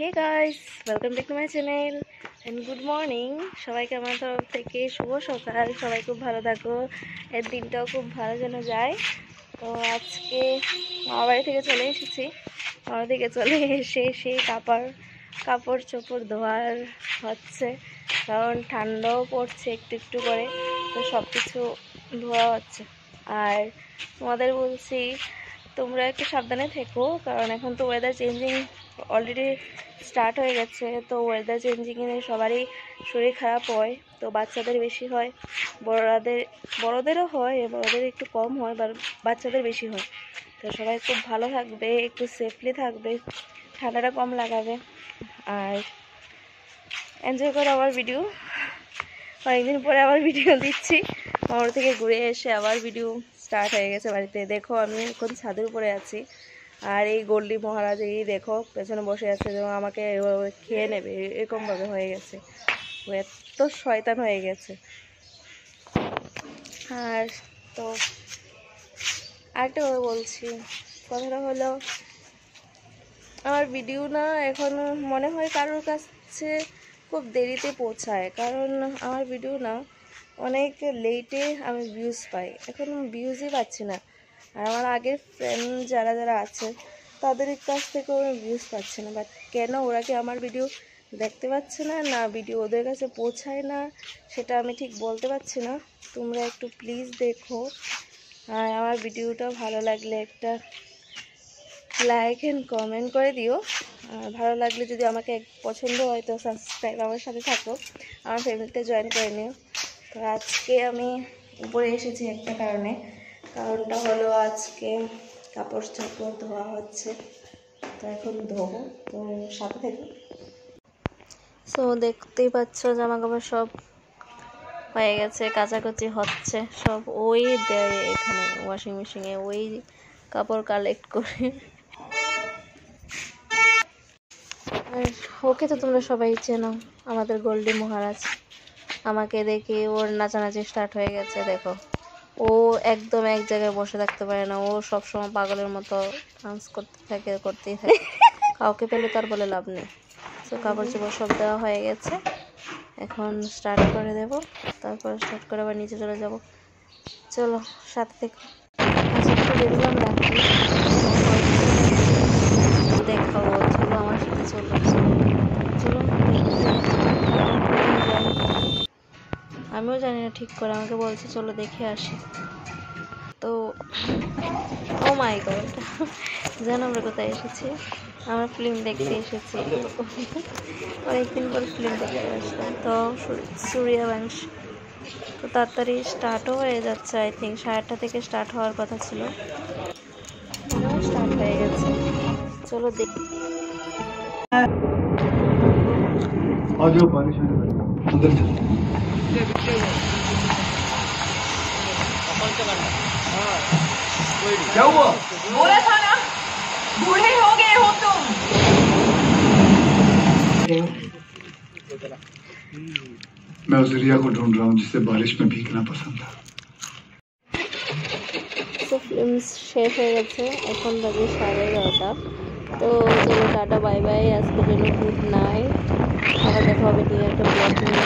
Hey guys, welcome back to my channel and good morning. সবাইকে আমার তরফ থেকে শুভ সকাল। সবাই খুব ভালো থাকো, এর দিনটাও খুব ভালো যেন যায়। তো আজকে মামা বাড়ি থেকে চলে এসেছি। মামা থেকে চলে এসে সেই কাপড় চোপড় ধোয়ার হচ্ছে, কারণ ঠান্ডাও পড়ছে একটু একটু করে, তো সব কিছু ধোয়া হচ্ছে। আর তোমাদের বলছি তোমরা একটু সাবধানে থেকো, কারণ এখন তো ওয়েদার চেঞ্জিং অলরেডি স্টার্ট হয়ে গেছে। তো ওয়েদার চেঞ্জিংয়ে সবারই শরীর খারাপ হয়, তো বাচ্চাদের বেশি হয়, বড়োদেরও হয়, বড়োদের একটু কম হয়, বাচ্চাদের বেশি হয়। তো সবাই খুব ভালো থাকবে, একটু সেফলি থাকবে, ঠান্ডাটা কম লাগাবে, আর এনজয় করো আমার ভিডিও। অনেকদিন পরে আবার ভিডিও দিচ্ছি, শহর থেকে ঘুরে এসে আবার ভিডিও স্টার্ট হয়ে গেছে বাড়িতে। দেখো আমি এখন ছাদের উপরে আছি, আর এই গোল্ডি মহারাজ এই দেখো পেছনে বসে আছে, যেন আমাকে খেয়ে নেবে এরকমভাবে হয়ে গেছে, ও এত শয়তান হয়ে গেছে। আর তো আরেকটা কথা বলছি, কথাটা হলো আমার ভিডিও না এখন মনে হয় কারোর কাছে খুব দেরিতে পৌঁছায়, কারণ আমার ভিডিও না অনেক লেটে আমি ভিউজ পাই, এখন ভিউজই পাচ্ছি না। আর আমার আগের ফ্রেন্ড যারা যারা আছে তাদের কাছ থেকেও আমি ভিউজ পাচ্ছি না, বাট কেন ওরা কি আমার ভিডিও দেখতে পাচ্ছে না, না ভিডিও ওদের কাছে পৌঁছায় না, সেটা আমি ঠিক বলতে পারছি না। তোমরা একটু প্লিজ দেখো, আর আমার ভিডিওটা ভালো লাগলে একটা লাইক অ্যান্ড কমেন্ট করে দিও। আর ভালো লাগলে যদি আমাকে পছন্দ হয় তো সাবস্ক্রাইব আমার সাথে থাকো, আমার ফ্যামিলিতে জয়েন করে নিও। তো আজকে আমি উপরে এসেছি একটা কারণটা হলো আজকে কাপড় চাপড় ধোয়া হচ্ছে, তো এখন ধোবো, তো সাথে থেকে। সো দেখতেই পাচ্ছ জামা কাপড় সব হয়ে গেছে, কাচাকুচি হচ্ছে, সব ওই দেয় এখানে ওয়াশিং মেশিনে, ওই কাপড় কালেক্ট করে। আর ওকে তো তোমরা সবাই চেনো, আমাদের গোল্ডি মহারাজ। আমাকে দেখে ওর নাচানাচি স্টার্ট হয়ে গেছে, দেখো ও একদম এক জায়গায় বসে থাকতে পারে না, ও সবসময় পাগলের মতো ডান্স করতেই থাকে। কাউকে পেলে তার বলে লাভ নেই। তো কাপড় চোপড় সব দেওয়া হয়ে গেছে, এখন স্টার্ট করে দেব, তারপর স্টার্ট করে আবার নিচে চলে যাব। চলো সাথে থেকে বেরোলাম, রাখি দেখাবো, চলো আমার সাথে চলো। আমিও জানি না ঠিক করে, আমাকে বলছে চলো দেখে আসি। তো ও মাই গড, জানো আমরা কোথায় এসেছি? আমরা ফিল্ম দেখতে এসেছি, অনেকদিন পর ফিল্ম দেখতে আসলাম। তো সূর্যবংশ তো তাড়াতাড়ি স্টার্টও হয়ে যাচ্ছে, আই থিঙ্ক 8:30 থেকে স্টার্ট হওয়ার কথা ছিল, স্টার্ট হয়ে গেছে। চলো দেখি। क्या हुआ? बोला था ना, बूढ़े हो गए हो तुम। मैं उस रिया को ढूंढ रहा हूँ जिसे बारिश में भीगना पसंद था। তো ফিল্ম শেষ হয়ে গেছে, এখন বাজে 11:30। তো চলো টাটা বাই বাই, আজকের জন্য গুড নাইট, আবার দেখা হবে নিউ একটা ব্লগ নিয়ে।